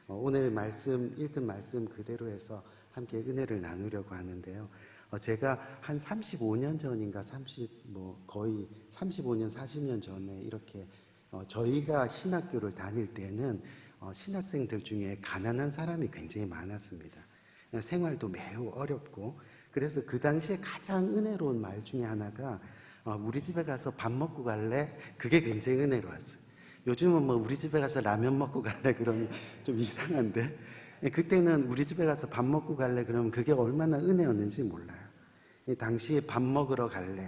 오늘 읽은 말씀 그대로 해서 함께 은혜를 나누려고 하는데요. 제가 한 35년 전인가 거의 35년, 40년 전에 이렇게 저희가 신학교를 다닐 때는 신학생들 중에 가난한 사람이 굉장히 많았습니다. 생활도 매우 어렵고, 그래서 그 당시에 가장 은혜로운 말 중에 하나가 우리 집에 가서 밥 먹고 갈래? 그게 굉장히 은혜로웠어요. 요즘은 우리 집에 가서 라면 먹고 갈래? 그러면 좀 이상한데, 그때는 우리 집에 가서 밥 먹고 갈래? 그러면 그게 얼마나 은혜였는지 몰라요. 당시에 밥 먹으러 갈래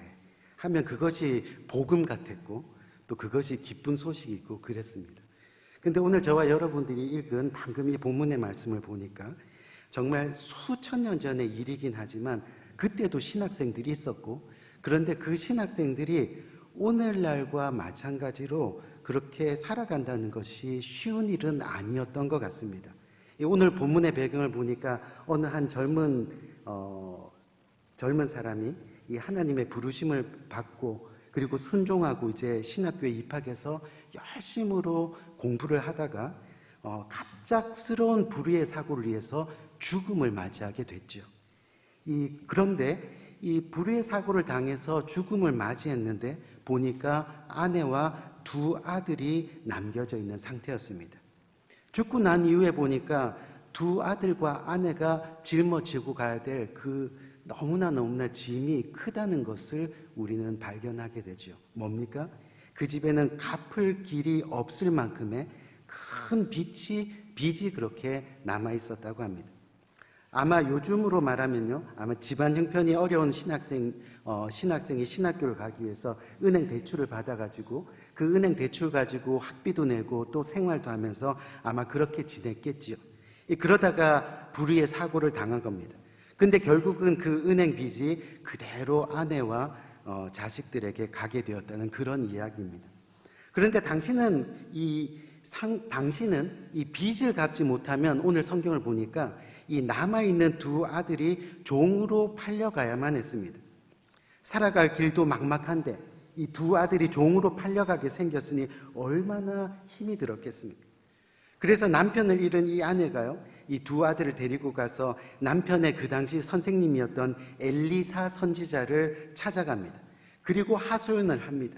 하면 그것이 복음 같았고, 또 그것이 기쁜 소식이고 그랬습니다. 근데 오늘 저와 여러분들이 읽은 방금 이 본문의 말씀을 보니까 정말 수천 년 전의 일이긴 하지만 그때도 신학생들이 있었고, 그런데 그 신학생들이 오늘날과 마찬가지로 그렇게 살아간다는 것이 쉬운 일은 아니었던 것 같습니다. 오늘 본문의 배경을 보니까 어느 한 젊은 사람이 이 하나님의 부르심을 받고, 그리고 순종하고 이제 신학교에 입학해서 열심으로 공부를 하다가 갑작스러운 불의의 사고를 위해서 죽음을 맞이하게 됐죠. 그런데 이 불의의 사고를 당해서 죽음을 맞이했는데 보니까 아내와 두 아들이 남겨져 있는 상태였습니다. 죽고 난 이후에 보니까 두 아들과 아내가 짊어지고 가야 될 그 너무나 짐이 크다는 것을 우리는 발견하게 되죠. 뭡니까? 그 집에는 갚을 길이 없을 만큼의 큰 빚이 그렇게 남아 있었다고 합니다. 아마 요즘으로 말하면요, 아마 집안 형편이 어려운 신학생이 신학교를 가기 위해서 은행 대출을 받아가지고 그 은행 대출 가지고 학비도 내고 또 생활도 하면서 아마 그렇게 지냈겠지요. 그러다가 불의의 사고를 당한 겁니다. 근데 결국은 그 은행 빚이 그대로 아내와 자식들에게 가게 되었다는 그런 이야기입니다. 그런데 당신은 이 빚을 갚지 못하면 오늘 성경을 보니까 이 남아있는 두 아들이 종으로 팔려가야만 했습니다. 살아갈 길도 막막한데 이 두 아들이 종으로 팔려가게 생겼으니 얼마나 힘이 들었겠습니까? 그래서 남편을 잃은 이 아내가요, 이 두 아들을 데리고 가서 남편의 그 당시 선생님이었던 엘리사 선지자를 찾아갑니다. 그리고 하소연을 합니다.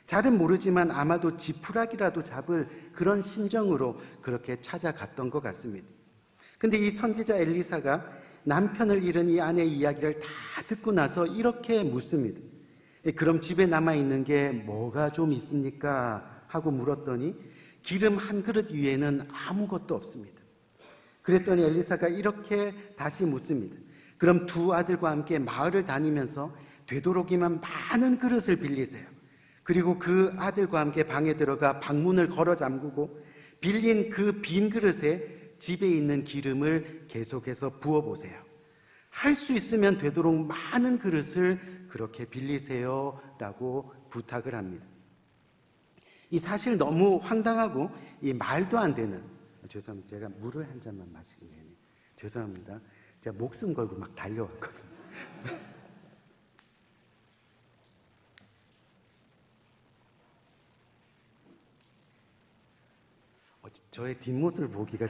잘은 모르지만 아마도 지푸라기라도 잡을 그런 심정으로 그렇게 찾아갔던 것 같습니다. 근데 이 선지자 엘리사가 남편을 잃은 이 아내의 이야기를 다 듣고 나서 이렇게 묻습니다. 그럼 집에 남아있는 게 뭐가 좀 있습니까? 하고 물었더니 기름 한 그릇 위에는 아무것도 없습니다. 그랬더니 엘리사가 이렇게 다시 묻습니다. 그럼 두 아들과 함께 마을을 다니면서 되도록이면 많은 그릇을 빌리세요. 그리고 그 아들과 함께 방에 들어가 방문을 걸어 잠그고 빌린 그 빈 그릇에 집에 있는 기름을 계속해서 부어보세요. 할 수 있으면 되도록 많은 그릇을 그렇게 빌리세요 라고 부탁을 합니다. 이 사실 너무 황당하고 이 말도 안 되는, 죄송합니다. 제가 물을 한 잔만 마시긴 해요. 죄송합니다. 제가 목숨 걸고 막 달려왔거든요. 저의 뒷모습을 보기가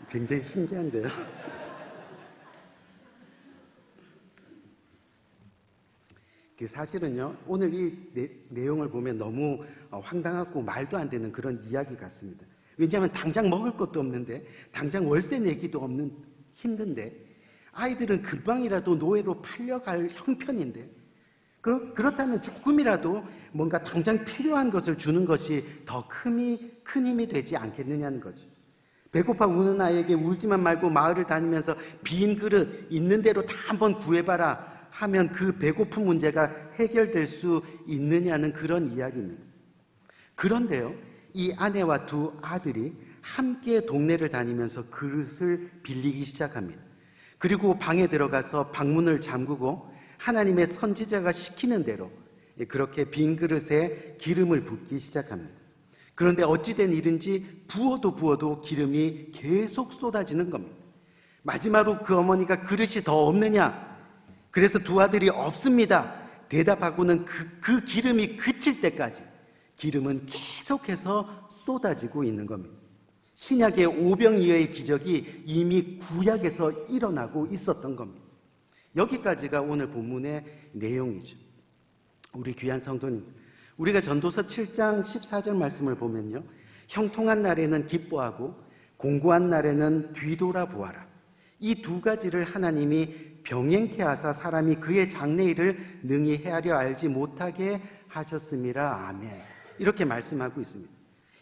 굉장히 신기한데요. 사실은요, 오늘 이 내용을 보면 너무 황당하고 말도 안 되는 그런 이야기 같습니다. 왜냐하면 당장 먹을 것도 없는데, 당장 월세 내기도 힘든데, 아이들은 금방이라도 노예로 팔려갈 형편인데, 그렇다면 조금이라도 뭔가 당장 필요한 것을 주는 것이 더 큰 힘이 되지 않겠느냐는 거죠. 배고파 우는 아이에게 울지만 말고 마을을 다니면서 빈 그릇 있는 대로 다 한번 구해봐라 하면 그 배고픈 문제가 해결될 수 있느냐는 그런 이야기입니다. 그런데요, 이 아내와 두 아들이 함께 동네를 다니면서 그릇을 빌리기 시작합니다. 그리고 방에 들어가서 방문을 잠그고 하나님의 선지자가 시키는 대로 그렇게 빈 그릇에 기름을 붓기 시작합니다. 그런데 어찌된 일인지 부어도 기름이 계속 쏟아지는 겁니다. 마지막으로 그 어머니가 그릇이 더 없느냐? 그래서 두 아들이 없습니다 대답하고는 그 기름이 그칠 때까지 기름은 계속해서 쏟아지고 있는 겁니다. 신약의 오병이어의 기적이 이미 구약에서 일어나고 있었던 겁니다. 여기까지가 오늘 본문의 내용이죠. 우리 귀한 성도님, 우리가 전도서 7장 14절 말씀을 보면요, 형통한 날에는 기뻐하고 공고한 날에는 뒤돌아보아라. 이 두 가지를 하나님이 병행케 하사 사람이 그의 장래일을 능히 헤아려 알지 못하게 하셨음이라. 아멘. 이렇게 말씀하고 있습니다.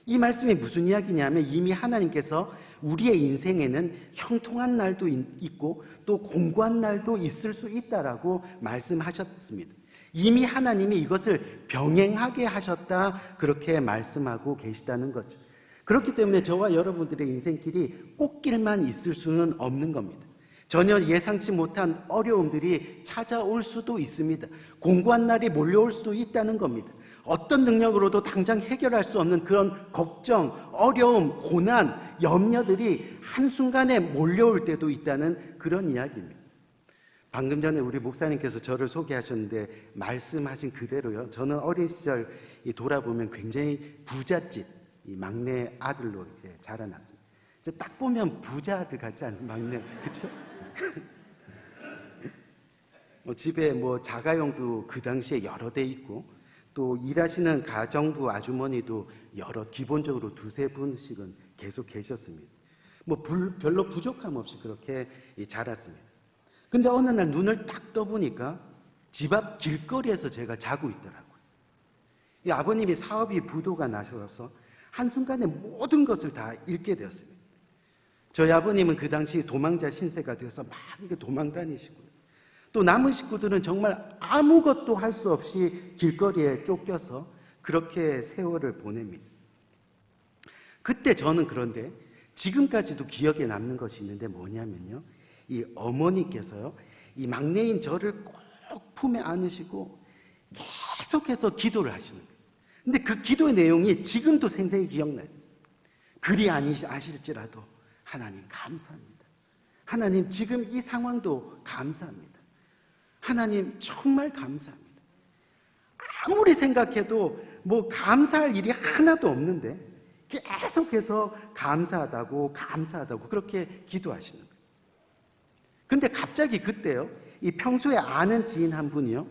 이 말씀이 무슨 이야기냐면 이미 하나님께서 우리의 인생에는 형통한 날도 있고 또 공고한 날도 있을 수 있다라고 말씀하셨습니다. 이미 하나님이 이것을 병행하게 하셨다, 그렇게 말씀하고 계시다는 거죠. 그렇기 때문에 저와 여러분들의 인생길이 꽃길만 있을 수는 없는 겁니다. 전혀 예상치 못한 어려움들이 찾아올 수도 있습니다. 공고한 날이 몰려올 수도 있다는 겁니다. 어떤 능력으로도 당장 해결할 수 없는 그런 걱정, 어려움, 고난, 염려들이 한순간에 몰려올 때도 있다는 그런 이야기입니다. 방금 전에 우리 목사님께서 저를 소개하셨는데 말씀하신 그대로요, 저는 어린 시절 돌아보면 굉장히 부잣집 이 막내 아들로 이제 자라났습니다. 이제 딱 보면 부자 아들 같지 않은 막내, 그렇죠? 집에 자가용도 그 당시에 여러 대 있고 또 일하시는 가정부 아주머니도 기본적으로 두세 분씩은 계속 계셨습니다. 별로 부족함 없이 그렇게 자랐습니다. 근데 어느 날 눈을 딱 떠보니까 집 앞 길거리에서 제가 자고 있더라고요. 이 아버님이 사업이 부도가 나셔서 한순간에 모든 것을 다 잃게 되었습니다. 저희 아버님은 그 당시 도망자 신세가 되어서 막 이렇게 도망 다니시고요. 또 남은 식구들은 정말 아무것도 할 수 없이 길거리에 쫓겨서 그렇게 세월을 보냅니다. 그때 저는 그런데 지금까지도 기억에 남는 것이 있는데 뭐냐면요, 이 어머니께서요, 이 막내인 저를 꼭 품에 안으시고 계속해서 기도를 하시는 거예요. 근데 그 기도의 내용이 지금도 생생히 기억나요. 그리 아실지라도 하나님 감사합니다. 하나님 지금 이 상황도 감사합니다. 하나님 정말 감사합니다. 아무리 생각해도 감사할 일이 하나도 없는데 계속해서 감사하다고 그렇게 기도하시는 거예요. 근데 갑자기 그때요, 이 평소에 아는 지인 한 분이요,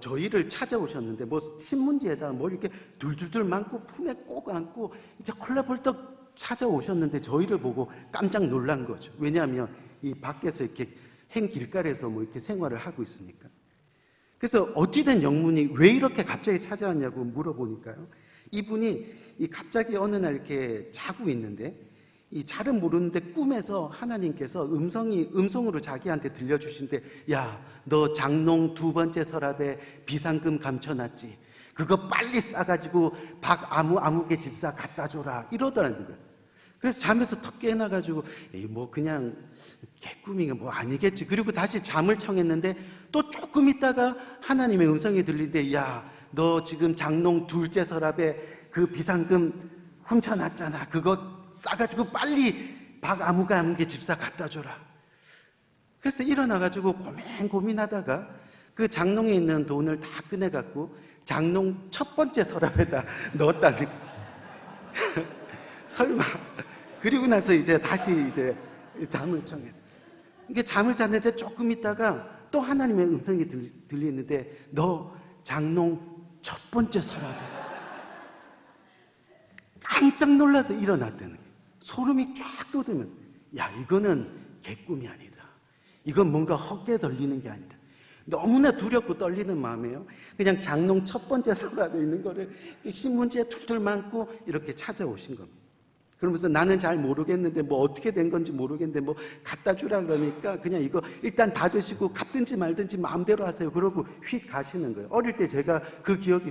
저희를 찾아오셨는데 신문지에다 이렇게 둘둘둘 많고 품에 꼭 안고 이제 콜라벌떡 찾아오셨는데 저희를 보고 깜짝 놀란 거죠. 왜냐하면 이 밖에서 이렇게 행 길가에서 이렇게 생활을 하고 있으니까. 그래서 어찌된 영문이 왜 이렇게 갑자기 찾아왔냐고 물어보니까요, 이분이 갑자기 어느 날 이렇게 자고 있는데 이 잘은 모르는데 꿈에서 하나님께서 음성으로 자기한테 들려주신데, 야, 너 장롱 2번째 서랍에 비상금 감춰놨지? 그거 빨리 싸가지고 아무개 집사 갖다 줘라, 이러더라는 거예요. 그래서 잠에서 턱 깨어나가지고 그냥 개꿈이가 아니겠지. 그리고 다시 잠을 청했는데 또 조금 있다가 하나님의 음성이 들리는데, 야, 너 지금 장롱 2째 서랍에 그 비상금 훔쳐놨잖아. 그거 싸가지고 빨리 아무개 집사 갖다 줘라. 그래서 일어나가지고 고민하다가 그 장롱에 있는 돈을 다 꺼내갖고 장롱 1번째 서랍에다 넣었다는 설마. 그리고 나서 이제 다시 잠을 청했어요. 이게 잠을 잤는데 조금 있다가 또 하나님의 음성이 들리는데, 너 장롱 1번째 서랍에. 깜짝 놀라서 일어났다는 거예요. 소름이 쫙 돋으면서, 야, 이거는 개꿈이 아니다. 이건 뭔가 헛게 들리는 게 아니다. 너무나 두렵고 떨리는 마음에요, 그냥 장롱 1번째 서랍에 있는 거를 신문지에 툴툴 많고 이렇게 찾아오신 겁니다. 그러면서 나는 잘 모르겠는데 어떻게 된 건지 모르겠는데 갖다 주라 그러니까 그냥 이거 일단 받으시고 갚든지 말든지 마음대로 하세요. 그러고 휙 가시는 거예요. 어릴 때 제가 그 기억이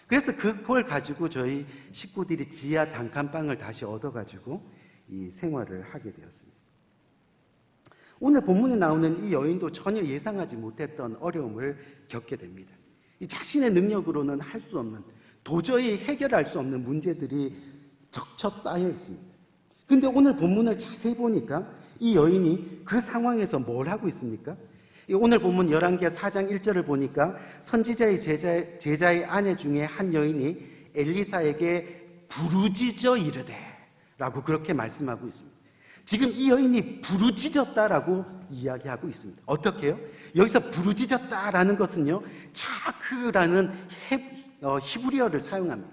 그래서 그걸 가지고 저희 식구들이 지하 단칸방을 다시 얻어가지고 이 생활을 하게 되었습니다. 오늘 본문에 나오는 이 여인도 전혀 예상하지 못했던 어려움을 겪게 됩니다. 이 자신의 능력으로는 할 수 없는, 도저히 해결할 수 없는 문제들이 척척 쌓여 있습니다. 근데 오늘 본문을 자세히 보니까 이 여인이 그 상황에서 뭘 하고 있습니까? 오늘 본문 11개 4장 1절을 보니까 선지자의 제자의 아내 중에 한 여인이 엘리사에게 부르짖어 이르되 라고 그렇게 말씀하고 있습니다. 지금 이 여인이 부르짖었다라고 이야기하고 있습니다. 어떻게 해요? 여기서 부르짖었다라는 것은요, 차크라는 히브리어를 사용합니다.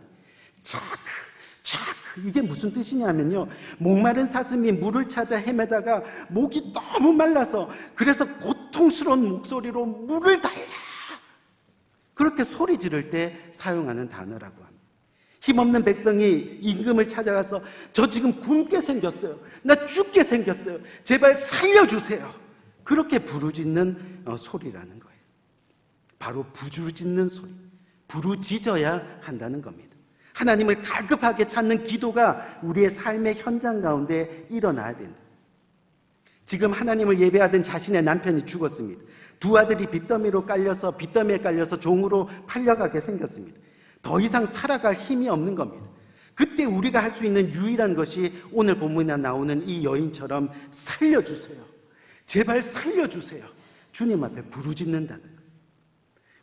차크, 이게 무슨 뜻이냐면요, 목마른 사슴이 물을 찾아 헤매다가 목이 너무 말라서 그래서 고통스러운 목소리로 물을 달라, 그렇게 소리 지를 때 사용하는 단어라고 합니다. 힘없는 백성이 임금을 찾아가서 저 지금 굶게 생겼어요, 나 죽게 생겼어요, 제발 살려주세요, 그렇게 부르짖는 소리라는 거예요. 바로 부르짖는 소리, 부르짖어야 한다는 겁니다. 하나님을 갈급하게 찾는 기도가 우리의 삶의 현장 가운데 일어나야 된다. 지금 하나님을 예배하던 자신의 남편이 죽었습니다. 두 아들이 빚더미에 깔려서 종으로 팔려가게 생겼습니다. 더 이상 살아갈 힘이 없는 겁니다. 그때 우리가 할 수 있는 유일한 것이 오늘 본문에 나오는 이 여인처럼 살려주세요, 제발 살려주세요, 주님 앞에 부르짖는다는 거예요.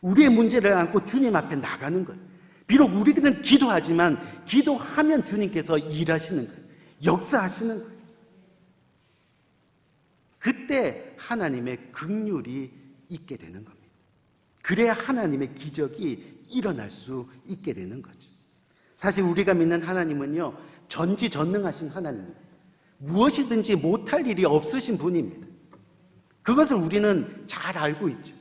우리의 문제를 안고 주님 앞에 나가는 거예요. 비록 우리는 기도하지만 기도하면 주님께서 일하시는 거예요. 역사하시는 거예요. 그때 하나님의 긍휼이 있게 되는 겁니다. 그래야 하나님의 기적이 일어날 수 있게 되는 거죠. 사실 우리가 믿는 하나님은요, 전지전능하신 하나님입니다. 무엇이든지 못할 일이 없으신 분입니다. 그것을 우리는 잘 알고 있죠.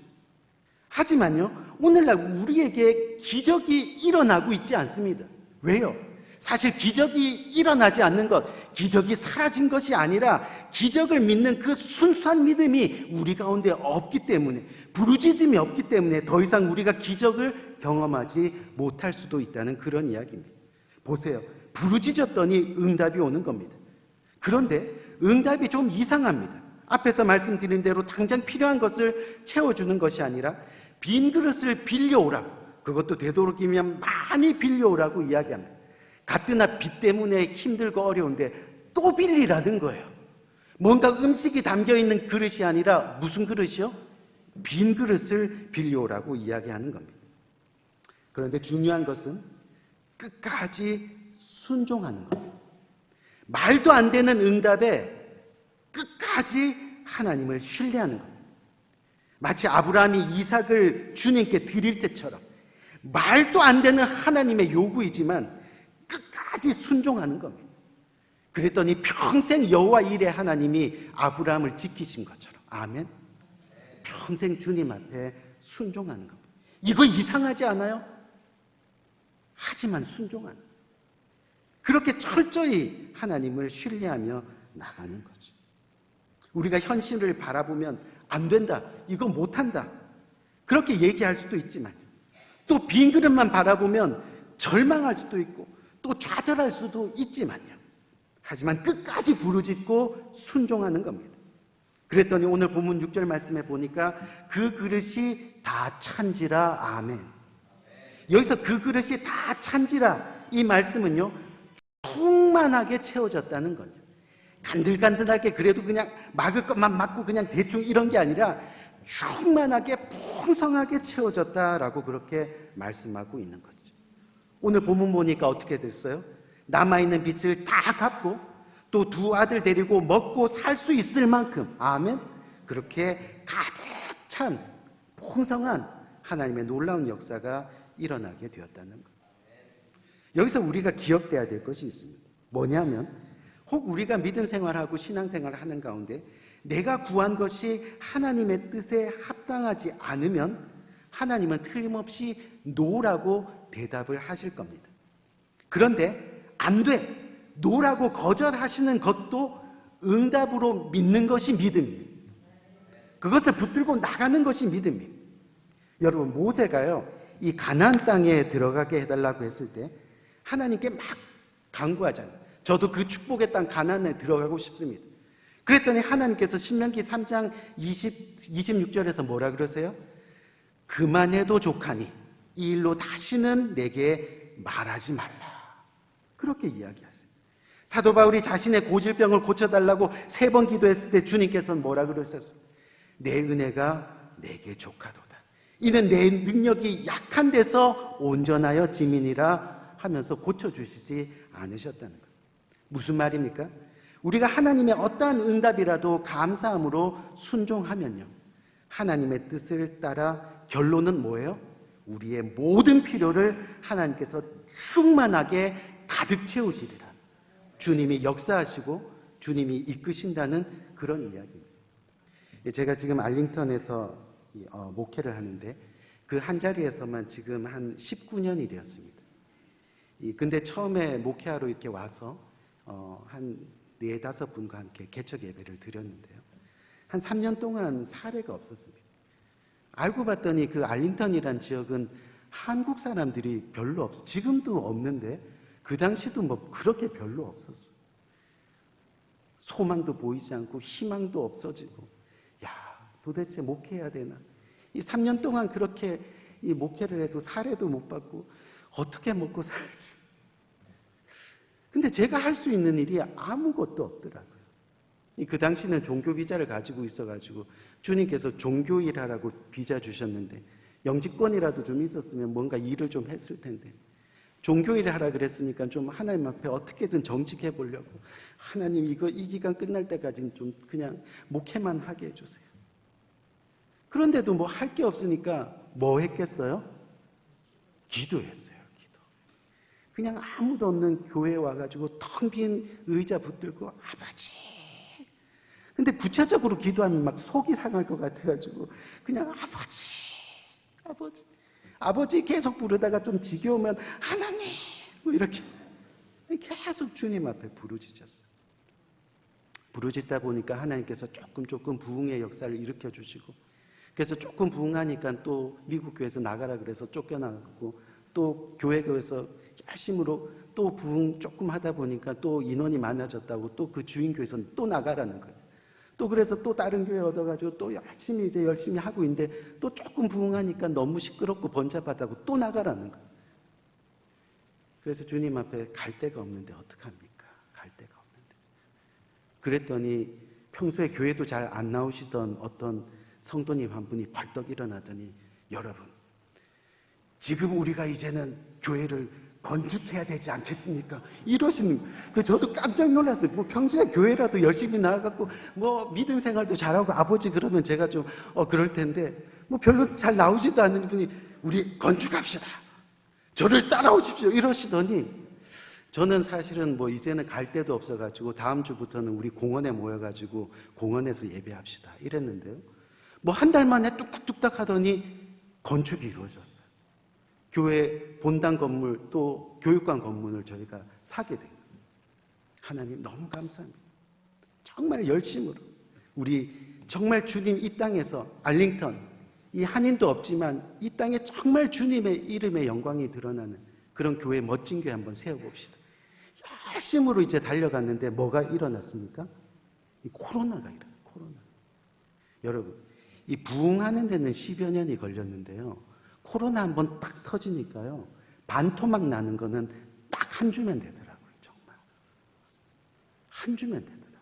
하지만요, 오늘날 우리에게 기적이 일어나고 있지 않습니다. 왜요? 사실 기적이 일어나지 않는 것, 기적이 사라진 것이 아니라 기적을 믿는 그 순수한 믿음이 우리 가운데 없기 때문에, 부르짖음이 없기 때문에 더 이상 우리가 기적을 경험하지 못할 수도 있다는 그런 이야기입니다. 보세요, 부르짖었더니 응답이 오는 겁니다. 그런데 응답이 좀 이상합니다. 앞에서 말씀드린 대로 당장 필요한 것을 채워주는 것이 아니라 빈 그릇을 빌려오라고, 그것도 되도록이면 많이 빌려오라고 이야기합니다. 가뜩이나 빚 때문에 힘들고 어려운데 또 빌리라는 거예요. 뭔가 음식이 담겨있는 그릇이 아니라 무슨 그릇이요? 빈 그릇을 빌려오라고 이야기하는 겁니다. 그런데 중요한 것은 끝까지 순종하는 겁니다. 말도 안 되는 응답에 끝까지 하나님을 신뢰하는 겁니다. 마치 아브라함이 이삭을 주님께 드릴 때처럼 말도 안 되는 하나님의 요구이지만 끝까지 순종하는 겁니다. 그랬더니 평생 여호와 일의 하나님이 아브라함을 지키신 것처럼, 아멘, 평생 주님 앞에 순종하는 겁니다. 이거 이상하지 않아요? 하지만 순종하는, 그렇게 철저히 하나님을 신뢰하며 나가는 거죠. 우리가 현실을 바라보면 안 된다, 이거 못한다, 그렇게 얘기할 수도 있지만 또 빈 그릇만 바라보면 절망할 수도 있고 또 좌절할 수도 있지만요. 하지만 끝까지 부르짖고 순종하는 겁니다. 그랬더니 오늘 본문 6절 말씀에 보니까 그 그릇이 다 찬지라, 아멘. 여기서 그 그릇이 다 찬지라, 이 말씀은요, 충만하게 채워졌다는 거죠. 간들간들하게 그래도 그냥 막을 것만 막고 그냥 대충 이런 게 아니라 충만하게 풍성하게 채워졌다라고 그렇게 말씀하고 있는 거죠. 오늘 본문 보니까 어떻게 됐어요? 남아있는 빚을 다 갚고 또 두 아들 데리고 먹고 살 수 있을 만큼, 아멘, 그렇게 가득 찬 풍성한 하나님의 놀라운 역사가 일어나게 되었다는 것. 여기서 우리가 기억돼야 될 것이 있습니다. 뭐냐면, 혹 우리가 믿음 생활하고 신앙생활을 하는 가운데 내가 구한 것이 하나님의 뜻에 합당하지 않으면 하나님은 틀림없이 노라고 대답을 하실 겁니다. 그런데 안 돼, 노라고 거절하시는 것도 응답으로 믿는 것이 믿음입니다. 그것을 붙들고 나가는 것이 믿음입니다. 여러분, 모세가요, 이 가나안 땅에 들어가게 해달라고 했을 때 하나님께 막 간구하잖아요. 저도 그 축복의 땅 가나안에 들어가고 싶습니다. 그랬더니 하나님께서 신명기 3장 26절에서 뭐라 그러세요? 그만해도 족하니 이 일로 다시는 내게 말하지 말라, 그렇게 이야기하세요. 사도 바울이 자신의 고질병을 고쳐달라고 3번 기도했을 때 주님께서는 뭐라 그러셨어요? 내 은혜가 내게 족하도다. 이는 내 능력이 약한 데서 온전하여 짐이니라 하면서 고쳐주시지 않으셨다는 거예요. 무슨 말입니까? 우리가 하나님의 어떠한 응답이라도 감사함으로 순종하면요, 하나님의 뜻을 따라 결론은 뭐예요? 우리의 모든 필요를 하나님께서 충만하게 가득 채우시리라. 주님이 역사하시고 주님이 이끄신다는 그런 이야기입니다. 제가 지금 알링턴에서 목회를 하는데 그 한 자리에서만 지금 한 19년이 되었습니다. 근데 처음에 목회하러 이렇게 와서 한 4-5분과 함께 개척 예배를 드렸는데요, 한 3년 동안 사례가 없었습니다. 알고 봤더니 그 알링턴이란 지역은 한국 사람들이 별로 없어. 지금도 없는데 그 당시도 뭐 그렇게 별로 없었어. 소망도 보이지 않고 희망도 없어지고, 야, 도대체 목회해야 되나? 이 3년 동안 그렇게 이 목회를 해도 사례도 못 받고 어떻게 먹고 살지? 근데 제가 할 수 있는 일이 아무것도 없더라고요. 그 당시는 종교 비자를 가지고 있어가지고 주님께서 종교일 하라고 비자 주셨는데 영지권이라도 좀 있었으면 뭔가 일을 좀 했을 텐데, 종교일 하라 그랬으니까 좀 하나님 앞에 어떻게든 정직해 보려고, 하나님 이 기간 끝날 때까지는 좀 그냥 목회만 하게 해주세요. 그런데도 뭐 할 게 없으니까 뭐 했겠어요? 기도했어요. 기도. 그냥 아무도 없는 교회에 와가지고 텅 빈 의자 붙들고 아버지. 근데 구체적으로 기도하면 막 속이 상할 것 같아가지고 그냥 아버지 계속 부르다가 좀 지겨우면 하나님 뭐 이렇게 계속 주님 앞에 부르짖었어요. 부르짖다 보니까 하나님께서 조금 부흥의 역사를 일으켜 주시고, 그래서 조금 부흥하니까 또 미국 교회에서 나가라 그래서 쫓겨나갔고, 또 교회에서 열심으로 또 부흥 조금 하다 보니까 또 인원이 많아졌다고 또 그 주인 교회에서 또 나가라는 거예요. 또 그래서 또 다른 교회 얻어가지고 또 열심히 하고 있는데 또 조금 부흥하니까 너무 시끄럽고 번잡하다고 또 나가라는 거예요. 그래서 주님 앞에 갈 데가 없는데 어떡합니까? 갈 데가 없는데. 그랬더니 평소에 교회도 잘 안 나오시던 어떤 성도님 한 분이 벌떡 일어나더니, 여러분, 지금 우리가 이제는 교회를 건축해야 되지 않겠습니까? 이러시는 거예요. 그래서 저도 깜짝 놀랐어요. 뭐 평소에 교회라도 열심히 나와갖고 뭐 믿음 생활도 잘하고 아버지 그러면 제가 좀 그럴 텐데, 뭐 별로 잘 나오지도 않는 분이 우리 건축합시다, 저를 따라오십시오 이러시더니, 저는 사실은 뭐 이제는 갈 데도 없어가지고 다음 주부터는 우리 공원에 모여가지고 공원에서 예배합시다 이랬는데요, 뭐 한 달 만에 뚝딱뚝딱 하더니 건축이 이루어졌어요. 교회 본당 건물 또 교육관 건물을 저희가 사게 된 거예요. 하나님 너무 감사합니다. 정말 열심으로 우리 정말 주님 이 땅에서 알링턴, 이 한인도 없지만 이 땅에 정말 주님의 이름의 영광이 드러나는 그런 교회, 멋진 교회 한번 세워봅시다. 열심으로 이제 달려갔는데 뭐가 일어났습니까? 이 코로나가 일어나요. 코로나. 여러분, 이 부흥하는 데는 10여 년이 걸렸는데요, 코로나 한번 탁 터지니까요, 반토막 나는 거는 딱 한 주면 되더라고요. 정말 한 주면 되더라고요.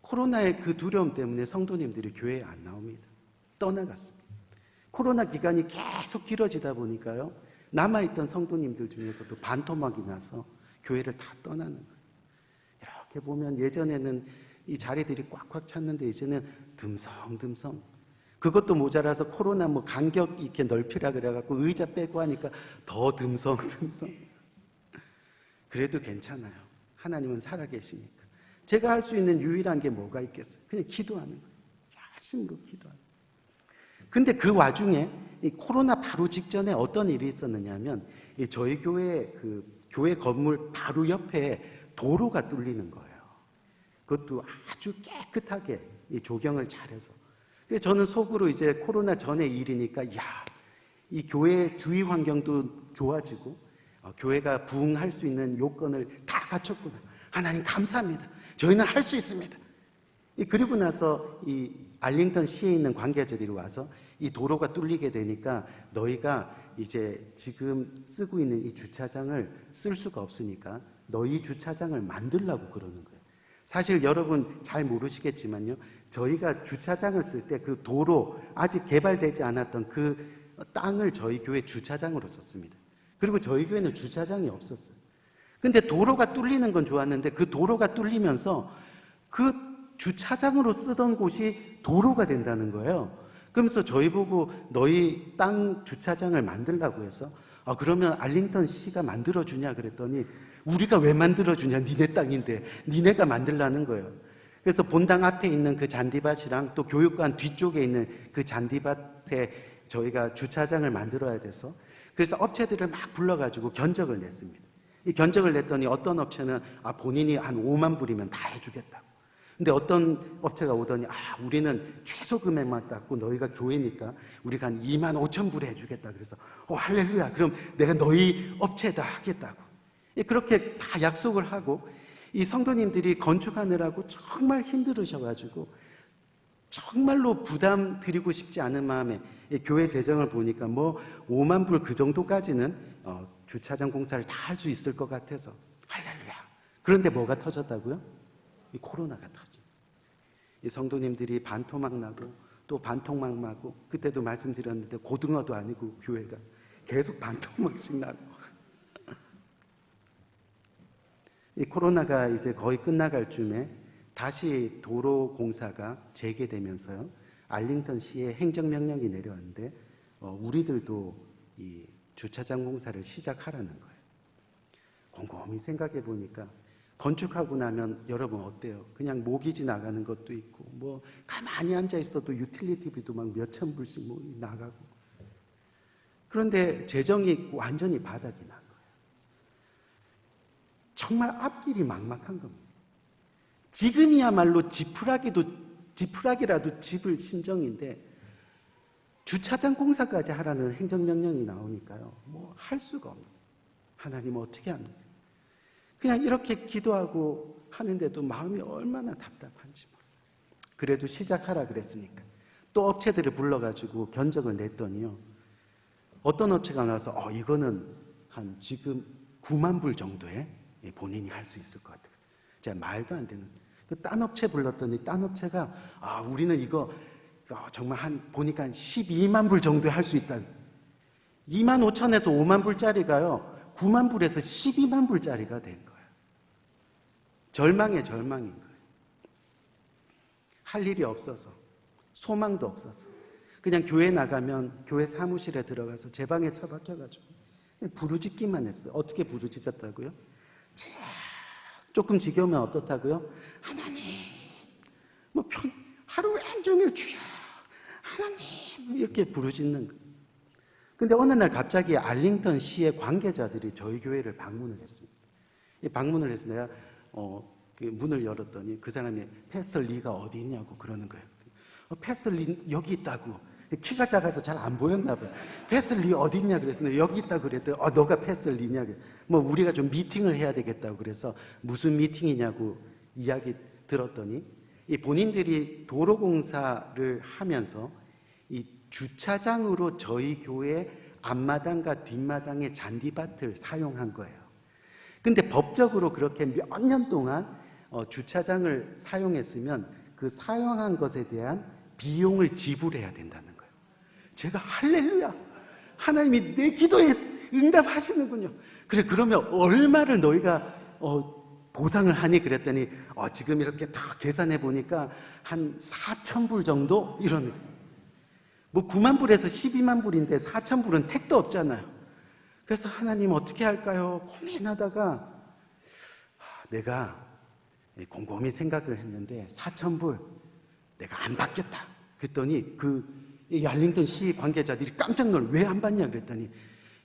코로나의 그 두려움 때문에 성도님들이 교회에 안 나옵니다. 떠나갔습니다. 코로나 기간이 계속 길어지다 보니까요, 남아있던 성도님들 중에서도 반토막이 나서 교회를 다 떠나는 거예요. 이렇게 보면 예전에는 이 자리들이 꽉꽉 찼는데 이제는 듬성듬성. 그것도 모자라서 코로나 뭐 간격 이렇게 넓히라 그래갖고 의자 빼고 하니까 더 듬성듬성. 그래도 괜찮아요. 하나님은 살아계시니까. 제가 할 수 있는 유일한 게 뭐가 있겠어요? 그냥 기도하는 거예요. 열심으로 기도하는 거예요. 근데 그 와중에 이 코로나 바로 직전에 어떤 일이 있었느냐 하면, 저희 교회 건물 바로 옆에 도로가 뚫리는 거예요. 그것도 아주 깨끗하게 조경을 잘해서. 그래서 저는 속으로 이제 코로나 전의 일이니까, 이 교회 주위 환경도 좋아지고 교회가 부흥할 수 있는 요건을 다 갖췄구나. 하나님 감사합니다. 저희는 할 수 있습니다. 그리고 나서 이 알링턴 시에 있는 관계자들이 와서 이 도로가 뚫리게 되니까 너희가 이제 지금 쓰고 있는 이 주차장을 쓸 수가 없으니까 너희 주차장을 만들라고 그러는 거예요. 사실 여러분 잘 모르시겠지만요, 저희가 주차장을 쓸 때 그 도로 아직 개발되지 않았던 그 땅을 저희 교회 주차장으로 썼습니다. 그리고 저희 교회는 주차장이 없었어요. 근데 도로가 뚫리는 건 좋았는데 그 도로가 뚫리면서 그 주차장으로 쓰던 곳이 도로가 된다는 거예요. 그러면서 저희 보고 너희 땅 주차장을 만들라고 해서 그러면 알링턴 씨가 만들어주냐 그랬더니 우리가 왜 만들어주냐, 니네 땅인데 니네가 만들라는 거예요. 그래서 본당 앞에 있는 그 잔디밭이랑 또 교육관 뒤쪽에 있는 그 잔디밭에 저희가 주차장을 만들어야 돼서 그래서 업체들을 막 불러가지고 견적을 냈습니다. 이 견적을 냈더니 어떤 업체는 본인이 한 5만 불이면 다 해주겠다고. 근데 어떤 업체가 오더니 우리는 최소 금액만 땄고 너희가 교회니까 우리가 한 2만 5천 불에 해주겠다. 그래서 할렐루야, 그럼 내가 너희 업체에다 하겠다고. 그렇게 다 약속을 하고 이 성도님들이 건축하느라고 정말 힘들으셔가지고 정말로 부담 드리고 싶지 않은 마음에 교회 재정을 보니까 5만 불 그 정도까지는 주차장 공사를 다 할 수 있을 것 같아서 할렐루야. 그런데 뭐가 터졌다고요? 이 코로나가 터져. 이 성도님들이 반토막 나고 또 반토막 나고 그때도 말씀드렸는데 고등어도 아니고 교회가 계속 반토막씩 나고 이 코로나가 이제 거의 끝나갈 쯤에 다시 도로 공사가 재개되면서요, 알링턴 시에 행정명령이 내려왔는데 우리들도 이 주차장 공사를 시작하라는 거예요. 곰곰이 생각해 보니까 건축하고 나면 여러분 어때요? 그냥 모기지 나가는 것도 있고 가만히 앉아 있어도 유틸리티비도 막 몇천 불씩 나가고. 그런데 재정이 완전히 바닥이 난 거예요. 정말 앞길이 막막한 겁니다. 지금이야말로 지푸라기라도 집을 신정인데 주차장 공사까지 하라는 행정명령이 나오니까요, 할 수가 없는 거예요. 하나님 어떻게 합니까? 그냥 이렇게 기도하고 하는데도 마음이 얼마나 답답한지 몰라요. 그래도 시작하라 그랬으니까 또 업체들을 불러가지고 견적을 냈더니요, 어떤 업체가 나와서 이거는 한 지금 9만 불 정도에 본인이 할 수 있을 것 같아요. 제가 말도 안 되는, 딴 업체 불렀더니 딴 업체가 우리는 이거 정말 보니까 한 12만 불 정도에 할 수 있다. 2만 5천에서 5만 불짜리가요 9만 불에서 12만 불짜리가 된 거예요. 절망의 절망인 거예요. 할 일이 없어서, 소망도 없어서 그냥 교회 나가면 교회 사무실에 들어가서 제 방에 처박혀가지고 부르짖기만 했어요. 어떻게 부르짖었다고요? 조금 지겨우면 어떻다고요? 하나님, 하루 온종일 주여, 하나님, 이렇게 부르짖는 거예요. 근데 어느 날 갑자기 알링턴 시의 관계자들이 저희 교회를 방문을 했습니다. 방문을 해서 내가 그 문을 열었더니 그 사람이 패스터 리가 어디 있냐고 그러는 거예요. 패스터 리 여기 있다고. 키가 작아서 잘 안 보였나 봐요. 패스터 리 어디 있냐 그랬더니 여기 있다고 그랬더니 너가 패스터 리냐. 우리가 좀 미팅을 해야 되겠다고 그래서 무슨 미팅이냐고 이야기 들었더니 이 본인들이 도로공사를 하면서 이 주차장으로 저희 교회 앞마당과 뒷마당의 잔디밭을 사용한 거예요. 근데 법적으로 그렇게 몇 년 동안 주차장을 사용했으면 그 사용한 것에 대한 비용을 지불해야 된다는 거예요. 제가 할렐루야, 하나님이 내 기도에 응답하시는군요. 그래, 그러면 얼마를 너희가 보상을 하니 그랬더니 지금 이렇게 다 계산해 보니까 한 4천 불 정도 이러는 거예요. 9만 불에서 12만 불인데 4천 불은 택도 없잖아요. 그래서 하나님 어떻게 할까요? 고민하다가 내가 곰곰이 생각을 했는데 4천 불 내가 안 받겠다. 그랬더니 이 알링턴 시 관계자들이 깜짝 놀라 왜 안 받냐 그랬더니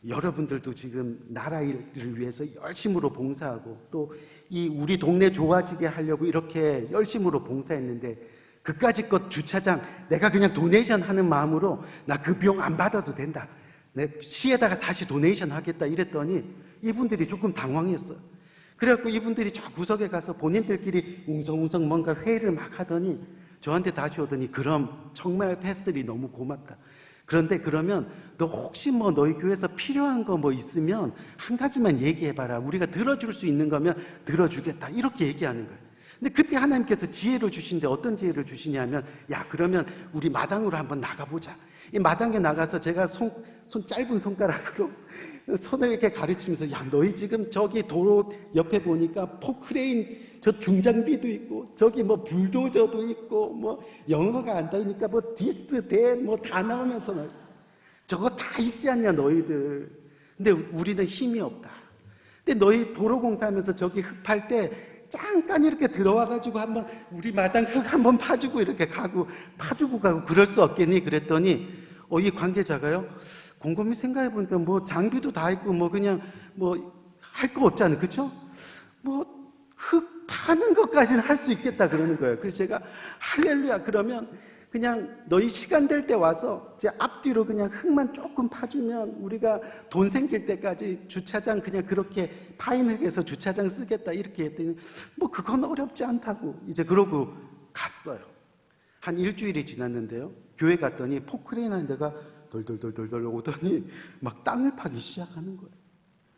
여러분들도 지금 나라 일을 위해서 열심으로 봉사하고 또 이 우리 동네 좋아지게 하려고 이렇게 열심으로 봉사했는데 그까짓 것 주차장 내가 그냥 도네이션 하는 마음으로 나 그 비용 안 받아도 된다. 내 시에다가 다시 도네이션 하겠다 이랬더니 이분들이 조금 당황했어요. 그래갖고 이분들이 저 구석에 가서 본인들끼리 웅성웅성 뭔가 회의를 막 하더니 저한테 다시 오더니 그럼 정말 패스들이 너무 고맙다. 그런데 그러면 너 혹시 너희 교회에서 필요한 거 있으면 한 가지만 얘기해봐라. 우리가 들어줄 수 있는 거면 들어주겠다. 이렇게 얘기하는 거예요. 근데 그때 하나님께서 지혜를 주신데 어떤 지혜를 주시냐면 야 그러면 우리 마당으로 한번 나가보자. 이 마당에 나가서 제가 손 짧은 손가락으로 손을 이렇게 가르치면서, 야, 너희 지금 저기 도로 옆에 보니까 포크레인 저 중장비도 있고, 저기 뭐 불도저도 있고, 뭐 영어가 안 되니까 뭐 디스, 댄 뭐 다 나오면서 말, 저거 다 있지 않냐 너희들. 근데 우리는 힘이 없다. 근데 너희 도로 공사하면서 저기 흙 팔 때 잠깐 이렇게 들어와가지고 한번 우리 마당 흙 한번 파주고 이렇게 가고, 파주고 가고 그럴 수 없겠니? 그랬더니 이 관계자가요, 곰곰이 생각해보니까 뭐 장비도 다 있고 뭐 그냥 뭐 할 거 없잖아요, 그쵸? 뭐 흙 파는 것까지는 할 수 있겠다 그러는 거예요. 그래서 제가 할렐루야, 그러면 그냥 너희 시간 될 때 와서 제 앞뒤로 그냥 흙만 조금 파주면 우리가 돈 생길 때까지 주차장 그냥 그렇게 파인 흙에서 주차장 쓰겠다 이렇게 했더니, 뭐 그건 어렵지 않다고 이제 그러고 갔어요. 한 일주일이 지났는데요, 교회 갔더니 포크레인 한 대가 돌돌돌돌돌 오더니 막 땅을 파기 시작하는 거예요.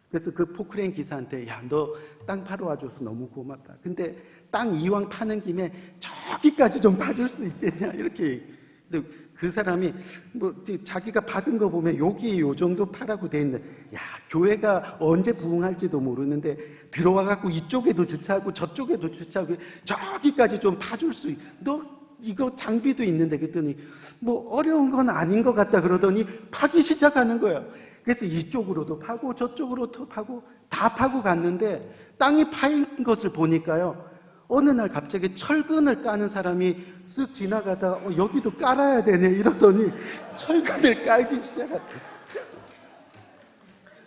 그래서 그 포크레인 기사한테, 야, 너 땅 파러 와줘서 너무 고맙다. 근데 땅 이왕 파는 김에 저기까지 좀 파줄 수 있겠냐 이렇게. 근데 그 사람이 뭐 자기가 받은 거 보면 여기 요 정도 파라고 돼 있는데, 야, 교회가 언제 부흥할지도 모르는데 들어와 갖고 이쪽에도 주차하고 저쪽에도 주차하고 저기까지 좀 파줄 수 있. 너 이거 장비도 있는데. 그랬더니 뭐 어려운 건 아닌 것 같다 그러더니 파기 시작하는 거예요. 그래서 이쪽으로도 파고 저쪽으로도 파고 다 파고 갔는데, 땅이 파인 것을 보니까요, 어느 날 갑자기 철근을 까는 사람이 쓱 지나가다 여기도 깔아야 되네 이러더니 철근을 깔기 시작했대.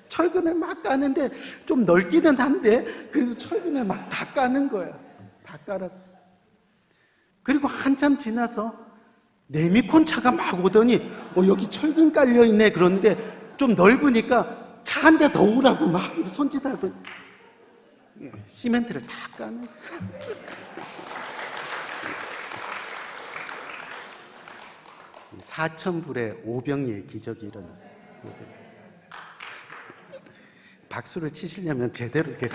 철근을 막 까는데 좀 넓기는 한데 그래도 철근을 막 다 까는 거야. 다 깔았어. 그리고 한참 지나서 레미콘 차가 막 오더니 여기 철근 깔려있네 그러는데, 좀 넓으니까 차 한 대 더 오라고 막 손짓하더니 시멘트를 다 까는. 4,000불의 오병이의 기적이 일어났어요. 박수를 치시려면 제대로 이렇게.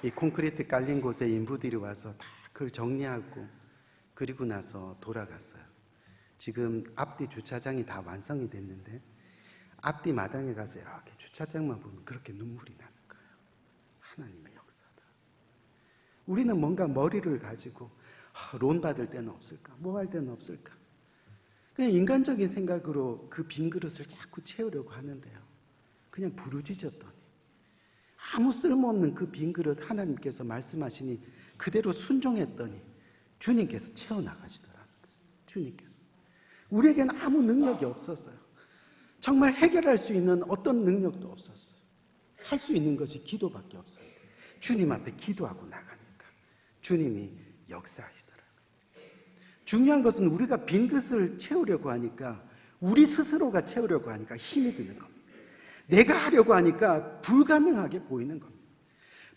이 콘크리트 깔린 곳에 인부들이 와서 다 그걸 정리하고 그리고 나서 돌아갔어요. 지금 앞뒤 주차장이 다 완성이 됐는데 앞뒤 마당에 가서 이렇게 주차장만 보면 그렇게 눈물이 나는 거예요. 하나님의 역사다. 우리는 뭔가 머리를 가지고 론 받을 때는 없을까? 뭐 할 때는 없을까? 그냥 인간적인 생각으로 그 빈 그릇을 자꾸 채우려고 하는데요, 그냥 부르짖었더니 아무 쓸모없는 그 빈 그릇 하나님께서 말씀하시니 그대로 순종했더니 주님께서 채워나가시더라고요. 주님께서. 우리에게는 아무 능력이 없었어요. 정말 해결할 수 있는 어떤 능력도 없었어요. 할 수 있는 것이 기도밖에 없어요. 주님 앞에 기도하고 나가니까 주님이 역사하시더라고요. 중요한 것은 우리가 빈 그릇을 채우려고 하니까, 우리 스스로가 채우려고 하니까 힘이 드는 겁니다. 내가 하려고 하니까 불가능하게 보이는 겁니다.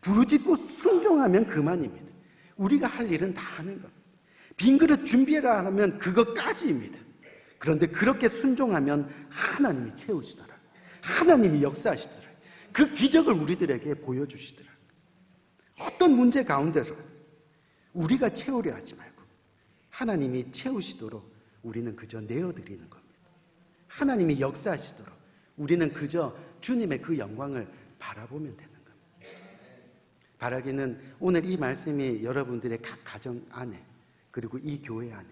부르짖고 순종하면 그만입니다. 우리가 할 일은 다 하는 겁니다. 빈 그릇 준비해라 하면 그것까지입니다. 그런데 그렇게 순종하면 하나님이 채우시더라고요. 하나님이 역사하시더라고요. 그 기적을 우리들에게 보여주시더라고요. 어떤 문제 가운데서 우리가 채우려 하지 말고 하나님이 채우시도록 우리는 그저 내어드리는 겁니다. 하나님이 역사하시도록 우리는 그저 주님의 그 영광을 바라보면 되는 겁니다. 바라기는 오늘 이 말씀이 여러분들의 각 가정 안에, 그리고 이 교회 안에,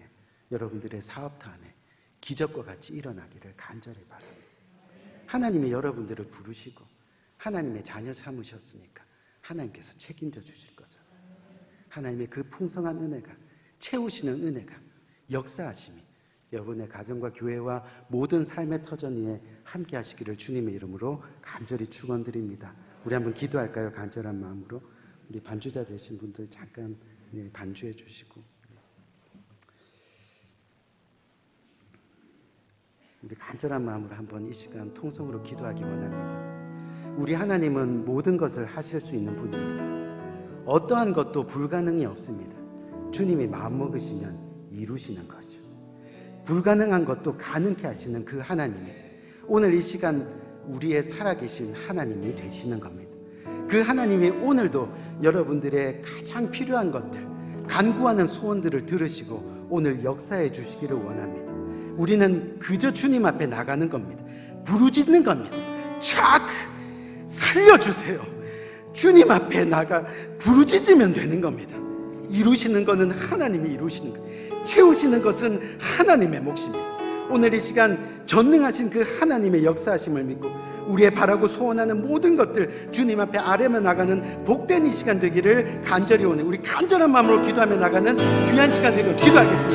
여러분들의 사업터 안에 기적과 같이 일어나기를 간절히 바랍니다. 하나님이 여러분들을 부르시고 하나님의 자녀 삼으셨으니까 하나님께서 책임져 주실 거잖아요. 하나님의 그 풍성한 은혜가, 채우시는 은혜가, 역사하심이 여러분의 가정과 교회와 모든 삶의 터전 위에 함께 하시기를 주님의 이름으로 간절히 축원드립니다. 우리 한번 기도할까요? 간절한 마음으로. 우리 반주자 되신 분들 잠깐 반주해 주시고, 우리 간절한 마음으로 한번 이 시간 통성으로 기도하기 원합니다. 우리 하나님은 모든 것을 하실 수 있는 분입니다. 어떠한 것도 불가능이 없습니다. 주님이 마음먹으시면 이루시는 거죠. 불가능한 것도 가능케 하시는 그 하나님이 오늘 이 시간 우리의 살아계신 하나님이 되시는 겁니다. 그 하나님이 오늘도 여러분들의 가장 필요한 것들, 간구하는 소원들을 들으시고 오늘 역사해 주시기를 원합니다. 우리는 그저 주님 앞에 나가는 겁니다. 부르짖는 겁니다. 쫙 살려주세요. 주님 앞에 나가 부르짖으면 되는 겁니다. 이루시는 것은 하나님이 이루시는 것, 채우시는 것은 하나님의 몫입니다. 오늘 이 시간 전능하신 그 하나님의 역사하심을 믿고 우리의 바라고 소원하는 모든 것들 주님 앞에 아뢰며 나가는 복된 이 시간 되기를 간절히 원해 우리 간절한 마음으로 기도하며 나가는 귀한 시간 되기를 기도하겠습니다.